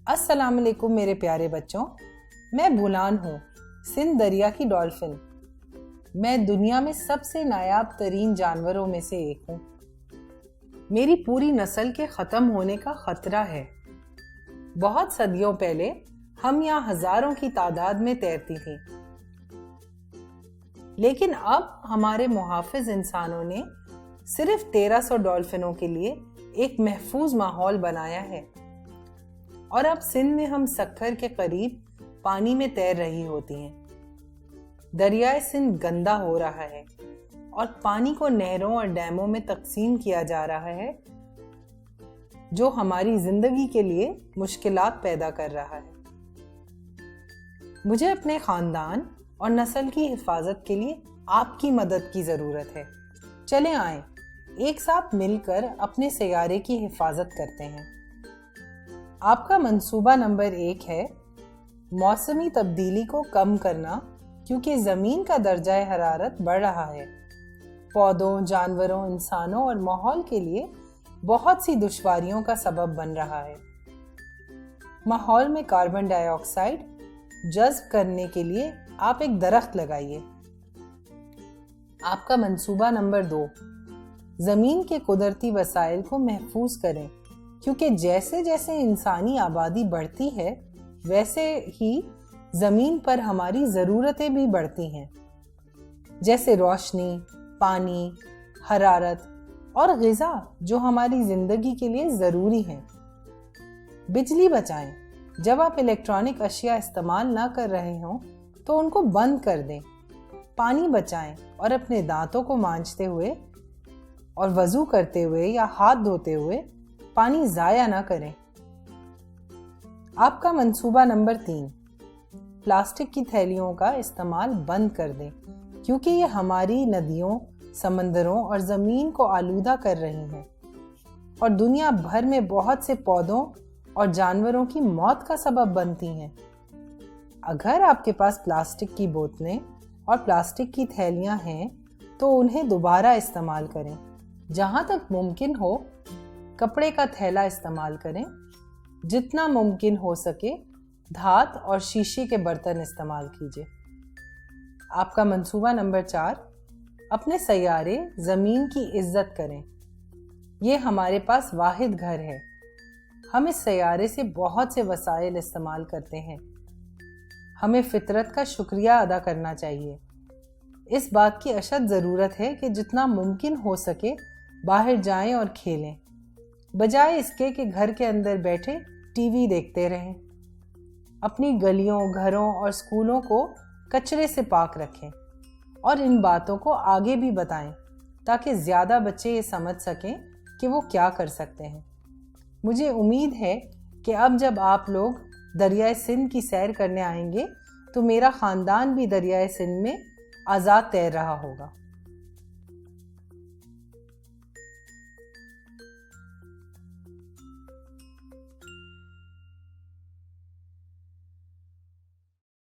السلام علیکم میرے پیارے بچوں، میں بولان ہوں، سندھ دریا کی ڈولفن۔ میں دنیا میں سب سے نایاب ترین جانوروں میں سے ایک ہوں۔ میری پوری نسل کے ختم ہونے کا خطرہ ہے۔ بہت صدیوں پہلے ہم یہاں ہزاروں کی تعداد میں تیرتی تھیں، لیکن اب ہمارے محافظ انسانوں نے صرف 1300 ڈولفنوں کے لیے ایک محفوظ ماحول بنایا ہے، اور اب سندھ میں ہم سکھر کے قریب پانی میں تیر رہی ہوتی ہیں۔ دریائے سندھ گندا ہو رہا ہے اور پانی کو نہروں اور ڈیموں میں تقسیم کیا جا رہا ہے، جو ہماری زندگی کے لیے مشکلات پیدا کر رہا ہے۔ مجھے اپنے خاندان اور نسل کی حفاظت کے لیے آپ کی مدد کی ضرورت ہے۔ چلیں آئیں، ایک ساتھ مل کر اپنے سیارے کی حفاظت کرتے ہیں۔ آپ کا منصوبہ نمبر 1 ہے موسمی تبدیلی کو کم کرنا، کیونکہ زمین کا درجہ حرارت بڑھ رہا ہے۔ پودوں، جانوروں، انسانوں اور ماحول کے لیے بہت سی دشواریوں کا سبب بن رہا ہے۔ ماحول میں کاربن ڈائی آکسائیڈ جذب کرنے کے لیے آپ ایک درخت لگائیے۔ آپ کا منصوبہ نمبر 2 زمین کے قدرتی وسائل کو محفوظ کریں، کیونکہ جیسے جیسے انسانی آبادی بڑھتی ہے ویسے ہی زمین پر ہماری ضرورتیں بھی بڑھتی ہیں، جیسے روشنی، پانی، حرارت اور غذا، جو ہماری زندگی کے لیے ضروری ہیں۔ بجلی بچائیں۔ جب آپ الیکٹرانک اشیاء استعمال نہ کر رہے ہوں تو ان کو بند کر دیں۔ پانی بچائیں اور اپنے دانتوں کو مانجتے ہوئے اور وضو کرتے ہوئے یا ہاتھ دھوتے ہوئے پانی ضائع نہ کریں۔ آپ کا منصوبہ نمبر 3 پلاسٹک کی تھیلیوں کا استعمال بند کر دیں، کیونکہ یہ ہماری ندیوں، سمندروں اور زمین کو آلودہ کر رہی ہیں اور دنیا بھر میں بہت سے پودوں اور جانوروں کی موت کا سبب بنتی ہیں۔ اگر آپ کے پاس پلاسٹک کی بوتلیں اور پلاسٹک کی تھیلیاں ہیں تو انہیں دوبارہ استعمال کریں۔ جہاں تک ممکن ہو کپڑے کا تھیلا استعمال کریں۔ جتنا ممکن ہو سکے دھات اور شیشے کے برتن استعمال کیجیے۔ آپ کا منصوبہ نمبر 4 اپنے سیارے زمین کی عزت کریں۔ یہ ہمارے پاس واحد گھر ہے۔ ہم اس سیارے سے بہت سے وسائل استعمال کرتے ہیں۔ ہمیں فطرت کا شکریہ ادا کرنا چاہیے۔ اس بات کی اشد ضرورت ہے کہ جتنا ممکن ہو سکے باہر جائیں اور کھیلیں، بجائے اس کے کہ گھر کے اندر بیٹھے ٹی وی دیکھتے رہیں۔ اپنی گلیوں، گھروں اور اسکولوں کو کچرے سے پاک رکھیں اور ان باتوں کو آگے بھی بتائیں تاکہ زیادہ بچے یہ سمجھ سکیں کہ وہ کیا کر سکتے ہیں۔ مجھے امید ہے کہ اب جب آپ لوگ دریائے سندھ کی سیر کرنے آئیں گے تو میرا خاندان بھی دریائے سندھ میں آزاد تیر رہا ہوگا۔